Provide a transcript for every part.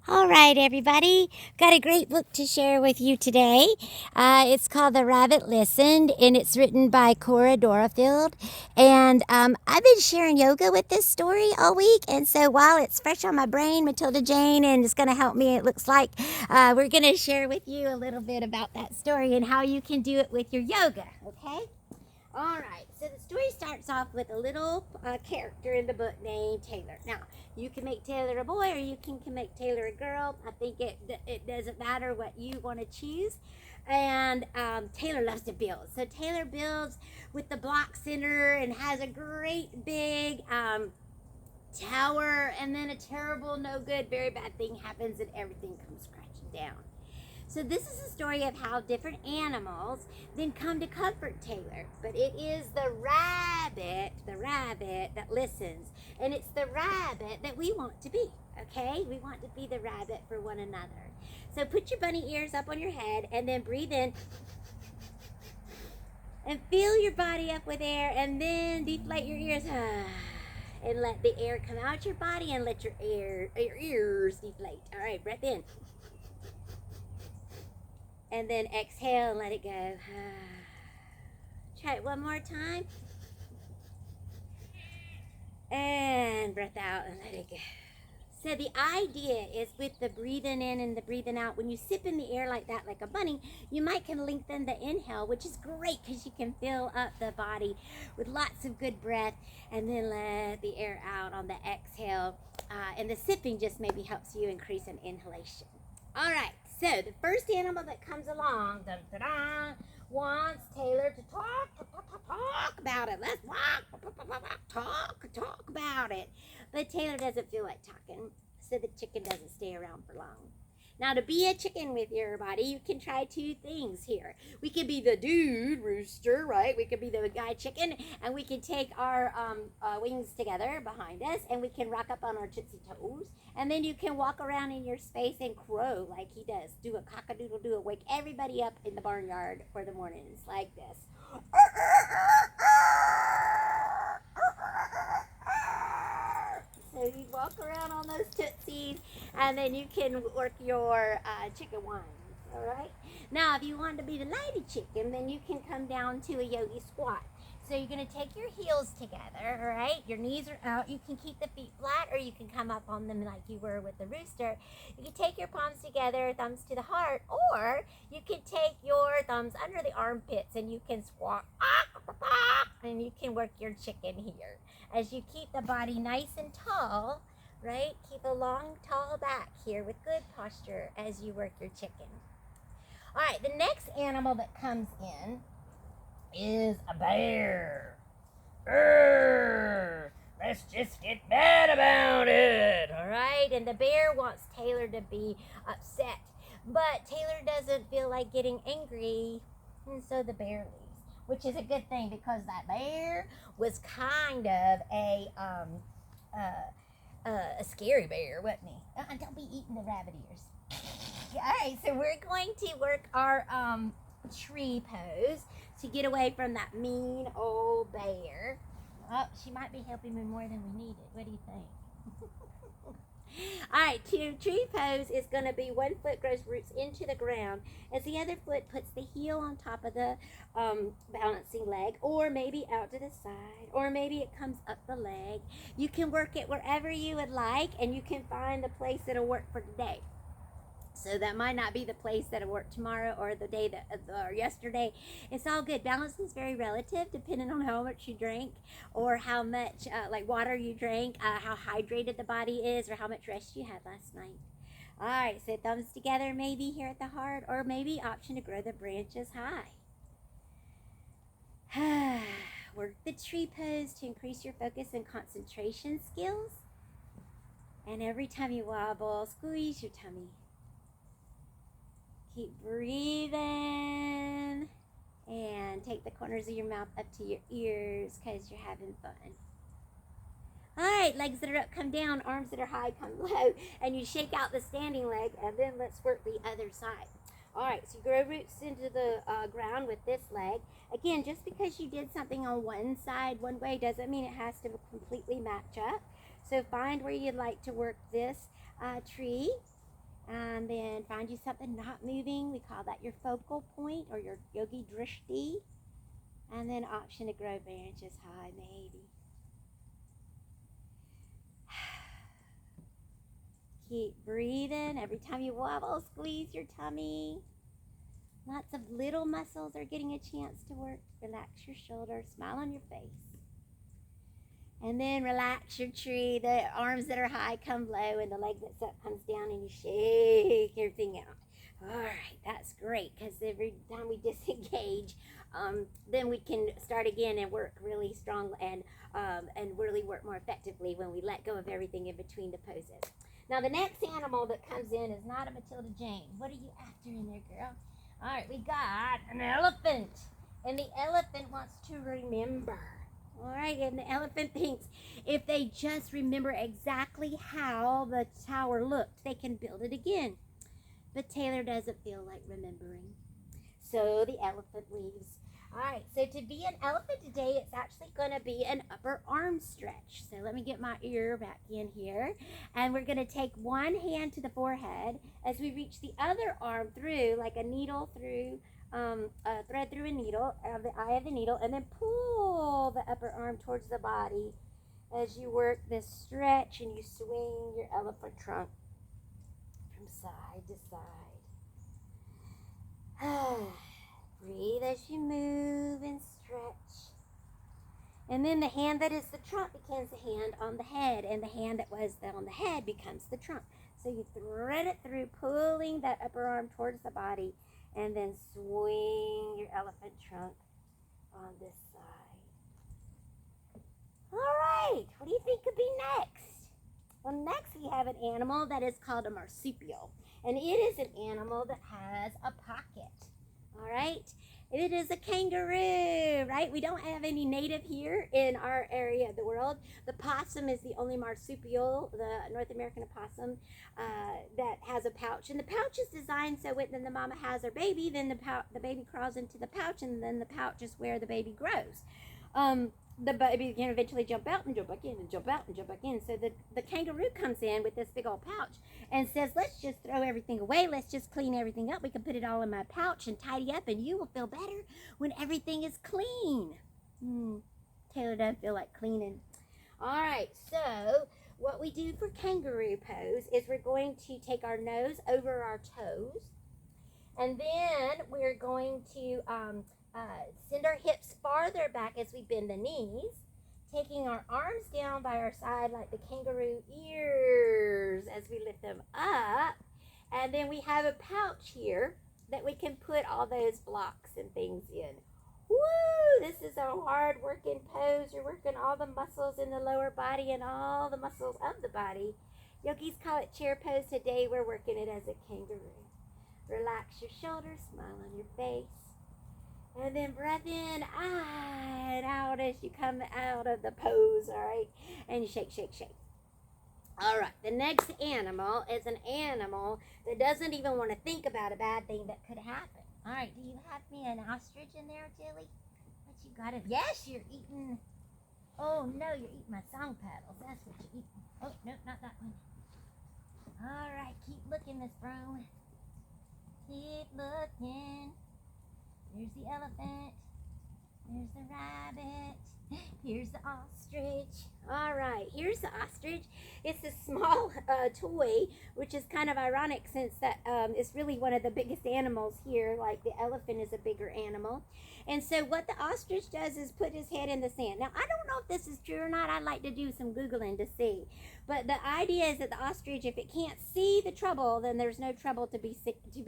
All right, everybody. Got a great book to share with you today. It's called The Rabbit Listened, and it's written by Cori Doerrfeld. And I've been sharing yoga with this story all week, and so while it's fresh on my brain, Matilda Jane, and it's going to help me, it looks like, we're going to share with you a little bit about that story and how you can do it with your yoga, okay? All right, so the story starts off with a little character in the book named Taylor. Now, you can make Taylor a boy or you can make Taylor a girl. I think it doesn't matter what you want to choose. And Taylor loves to build. So Taylor builds with the block center and has a great big tower, and then a terrible, no good, very bad thing happens and everything comes crashing down. So this is a story of how different animals then come to comfort Taylor. But it is the rabbit that listens. And it's the rabbit that we want to be, okay? We want to be the rabbit for one another. So put your bunny ears up on your head and then breathe in and fill your body up with air and then deflate your ears. And let the air come out your body and let your ears deflate. All right, breath in. And then exhale and let it go. Try it one more time. And breath out and let it go. So the idea is with the breathing in and the breathing out, when you sip in the air like that, like a bunny, you might can lengthen the inhale, which is great because you can fill up the body with lots of good breath, and then let the air out on the exhale. And the sipping just maybe helps you increase an inhalation. All right, so the first animal that comes along, wants Taylor to talk about it. Let's talk about it. But Taylor doesn't feel like talking, so the chicken doesn't stay around for long. Now, to be a chicken with your body, you can try two things here. We could be the dude rooster, right? We could be the guy chicken, and we can take our wings together behind us, and we can rock up on our tootsie toes. And then you can walk around in your space and crow like he does. Do a cock-a-doodle-doo, wake everybody up in the barnyard for the mornings like this. So you walk around on those tootsies, and then you can work your chicken wines. All right. Now, if you want to be the lady chicken, then you can come down to a yogi squat. So you're going to take your heels together, all right? Your knees are out. You can keep the feet flat, or you can come up on them like you were with the rooster. You can take your palms together, thumbs to the heart, or you can take your thumbs under the armpits and you can squat, and you can work your chicken here. As you keep the body nice and tall, right? Keep a long, tall back here with good posture as you work your chicken. All right, the next animal that comes in is a bear. Let's just get mad about it. All right, and the bear wants Taylor to be upset, but Taylor doesn't feel like getting angry, and so the bear leaves, which is a good thing because that bear was kind of a scary bear, wasn't he? Don't be eating the rabbit ears. All right, so we're going to work our tree pose to get away from that mean old bear. Oh, she might be helping me more than we needed. What do you think? All right, tree pose is going to be one foot grows roots into the ground as the other foot puts the heel on top of the balancing leg, or maybe out to the side, or maybe it comes up the leg. You can work it wherever you would like, and you can find the place that'll work for today. So that might not be the place that'll work tomorrow or the day or yesterday. It's all good. Balance is very relative depending on how much you drink or how much like water you drank, how hydrated the body is, or how much rest you had last night. All right, so thumbs together maybe here at the heart, or maybe option to grow the branches high. Work the tree pose to increase your focus and concentration skills. And every time you wobble, squeeze your tummy. Keep breathing and take the corners of your mouth up to your ears because you're having fun. All right, legs that are up come down, arms that are high come low, and you shake out the standing leg, and then let's work the other side. All right, so you grow roots into the ground with this leg. Again, just because you did something on one side one way doesn't mean it has to completely match up. So find where you'd like to work this tree. And then find you something not moving. We call that your focal point or your yogi drishti. And then option to grow branches high, maybe. Keep breathing. Every time you wobble, squeeze your tummy. Lots of little muscles are getting a chance to work. Relax your shoulders, smile on your face. And then relax your tree. The arms that are high come low, and the leg that's up comes down, and you shake everything out. All right, that's great, because every time we disengage, then we can start again and work really strong and really work more effectively when we let go of everything in between the poses. Now, the next animal that comes in is not a Matilda Jane. What are you after in there, girl? All right, we got an elephant, and the elephant wants to remember. All right, and the elephant thinks if they just remember exactly how the tower looked, they can build it again. But Taylor doesn't feel like remembering. So the elephant leaves. All right, so to be an elephant today, it's actually going to be an upper arm stretch. So let me get my ear back in here. And we're going to take one hand to the forehead as we reach the other arm through, like a needle through, a thread through a needle, the eye of the needle, and then pull the upper arm towards the body as you work this stretch and you swing your elephant trunk from side to side. Breathe as you move and stretch. And then the hand that is the trunk becomes the hand on the head, and the hand that was on the head becomes the trunk. So you thread it through, pulling that upper arm towards the body, and then swing your elephant trunk on this side. All right, what do you think could be next? Well, next we have an animal that is called a marsupial, and it is an animal that has a pocket. All right, it is a kangaroo, right? We don't have any native here in our area of the world. The possum is the only marsupial, the North American opossum, that has a pouch. And the pouch is designed so when the mama has her baby, then the baby crawls into the pouch, and then the pouch is where the baby grows. The baby can eventually jump out and jump back in and jump out and jump back in. So the kangaroo comes in with this big old pouch and says, let's just throw everything away. Let's just clean everything up. We can put it all in my pouch and tidy up, and you will feel better when everything is clean. Taylor doesn't feel like cleaning. All right, so what we do for kangaroo pose is we're going to take our nose over our toes, and then we're going to send our hips farther back as we bend the knees, taking our arms down by our side like the kangaroo ears as we lift them up. And then we have a pouch here that we can put all those blocks and things in. Woo! This is a hard working pose. You're working all the muscles in the lower body and all the muscles of the body. Yogis call it chair pose. Today we're working it as a kangaroo. Relax your shoulders, smile on your face. And then breath in, and out as you come out of the pose, all right? And you shake, shake, shake. All right, the next animal is an animal that doesn't even want to think about a bad thing that could happen. All right, do you have me an ostrich in there, Tilly? What you got it? Yes, you're eating. Oh, no, you're eating my song paddles. That's what you're eating. Oh, no, not that one. All right, keep looking, Miss Brown. Keep looking. Here's the elephant. Here's the rabbit. Here's the ostrich. All right, here's the ostrich. It's a small toy, which is kind of ironic since that it's really one of the biggest animals here. Like the elephant is a bigger animal. And so what the ostrich does is put his head in the sand. Now, I don't know if this is true or not. I'd like to do some Googling to see. But the idea is that the ostrich, if it can't see the trouble, then there's no trouble to be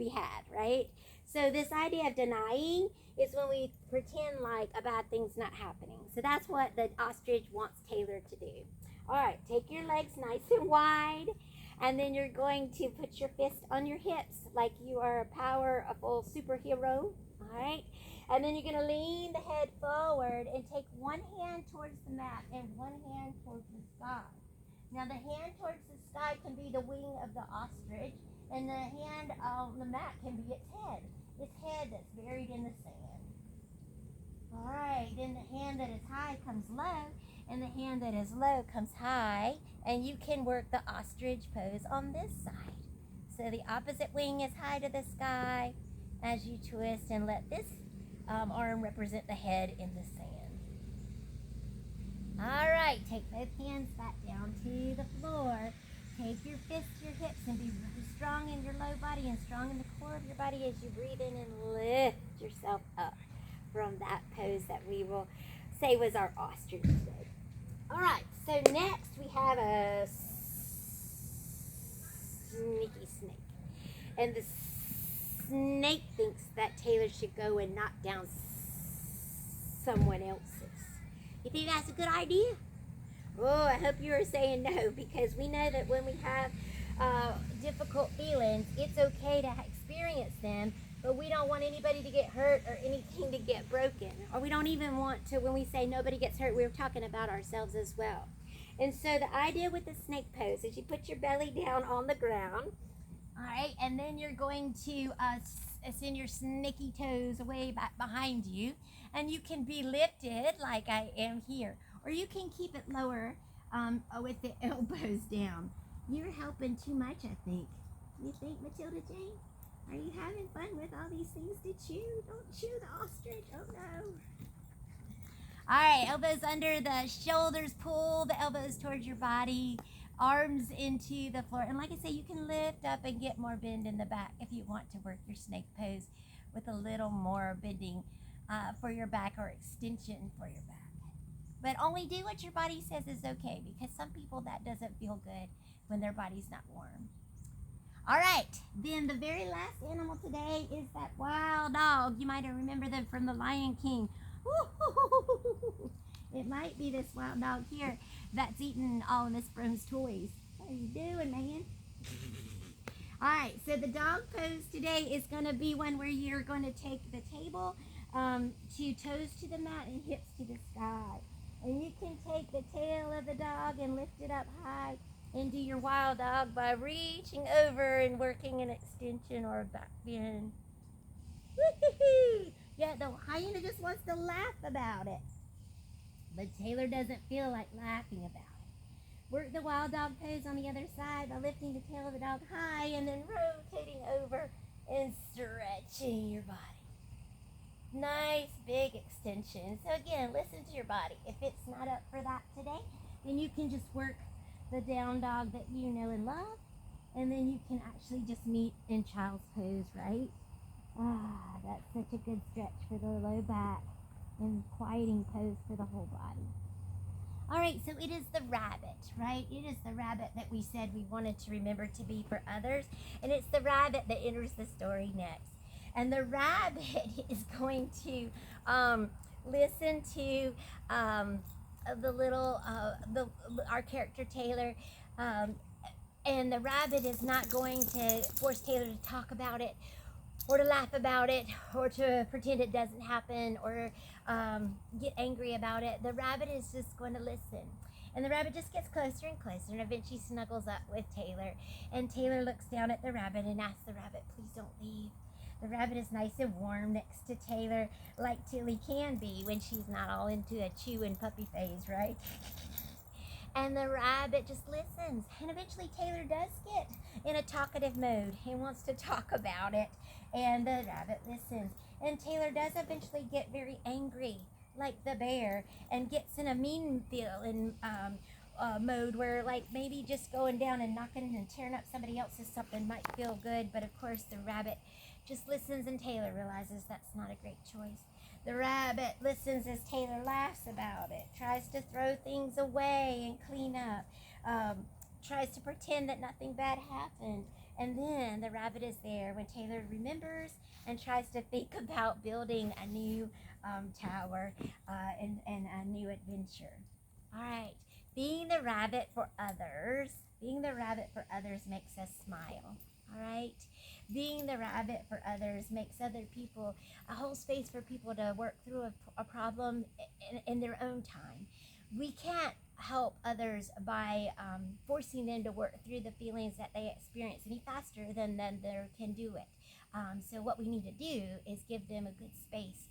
had, right? So this idea of denying is when we pretend like a bad thing's not happening. So that's what the ostrich wants Taylor to do. All right, take your legs nice and wide, and then you're going to put your fist on your hips like you are a powerful superhero. All right, and then you're going to lean the head forward and take one hand towards the mat and one hand towards the sky. Now the hand towards the sky can be the wing of the ostrich, and the hand on the mat can be its head. Its head that's buried in the sand. All right, then the hand that is high comes low, and the hand that is low comes high, and you can work the ostrich pose on this side. So the opposite wing is high to the sky as you twist, and let this arm represent the head in the sand. All right, take both hands back down to the floor. Take your fists to your hips and be really strong in your low body and strong in the core of your body as you breathe in and lift yourself up from that pose that we will say was our ostrich today. All right, so next we have a sneaky snake. And the snake thinks that Taylor should go and knock down someone else's. You think that's a good idea? Oh, I hope you are saying no, because we know that when we have difficult feelings, it's okay to experience them, but we don't want anybody to get hurt or anything to get broken. Or we don't even want to, when we say nobody gets hurt, we're talking about ourselves as well. And so the idea with the snake pose is you put your belly down on the ground, all right, and then you're going to send your snaky toes away back behind you, and you can be lifted like I am here, or you can keep it lower with the elbows down. You're helping too much, I think. You think, Matilda Jane? Are you having fun with all these things to chew? Don't chew the ostrich. Oh no. All right, elbows under the shoulders. Pull the elbows towards your body. Arms into the floor. And like I say, you can lift up and get more bend in the back if you want to work your snake pose with a little more bending for your back or extension for your back. But only do what your body says is okay, because some people that doesn't feel good when their body's not warm. All right, then the very last animal today is that wild dog. You might remember them from the Lion King. It might be this wild dog here that's eating all of Miss Broom's toys. What are you doing, man? All right, so the dog pose today is going to be one where you're going to take the table to toes to the mat and hips to the sky. And you can take the tail of the dog and lift it up high and do your wild dog by reaching over and working an extension or a back bend. Woo-hoo-hoo! Yeah, the hyena just wants to laugh about it. But Taylor doesn't feel like laughing about it. Work the wild dog pose on the other side by lifting the tail of the dog high and then rotating over and stretching your body. Nice big extension. So again, listen to your body. If it's not up for that today, then you can just work the down dog that you know and love, and then you can actually just meet in child's pose, right? Ah, that's such a good stretch for the low back and quieting pose for the whole body. All right, so it is the rabbit, right? It is the rabbit that we said we wanted to remember to be for others, and it's the rabbit that enters the story next. And the rabbit is going to listen to the little, our character Taylor, and the rabbit is not going to force Taylor to talk about it or to laugh about it or to pretend it doesn't happen or get angry about it. The rabbit is just going to listen. And the rabbit just gets closer and closer and eventually snuggles up with Taylor. And Taylor looks down at the rabbit and asks the rabbit, please don't leave. The rabbit is nice and warm next to Taylor, like Tilly can be when she's not all into a chewing puppy phase, right? And the rabbit just listens. And eventually Taylor does get in a talkative mode. He wants to talk about it. And the rabbit listens. And Taylor does eventually get very angry, like the bear, and gets in a mean feeling mode where, like, maybe just going down and knocking and tearing up somebody else's something might feel good. But of course the rabbit just listens, and Taylor realizes that's not a great choice. The rabbit listens as Taylor laughs about it, tries to throw things away and clean up, tries to pretend that nothing bad happened. And then the rabbit is there when Taylor remembers and tries to think about building a new tower and a new adventure. All right, being the rabbit for others makes us smile. All right, being the rabbit for others makes other people a whole space for people to work through a problem in their own time. We can't help others by forcing them to work through the feelings that they experience any faster than they can do it. So what we need to do is give them a good space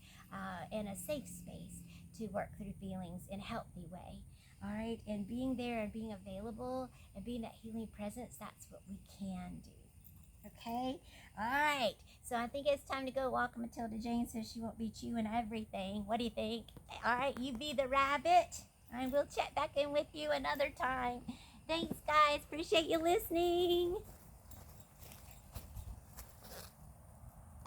and a safe space to work through feelings in a healthy way. All right, and being there and being available and being that healing presence, that's what we can do. okay? All right. So I think it's time to go walk Matilda Jane so she won't be chewing everything. What do you think? All right, you be the rabbit. I will check back in with you another time. Thanks, guys. Appreciate you listening.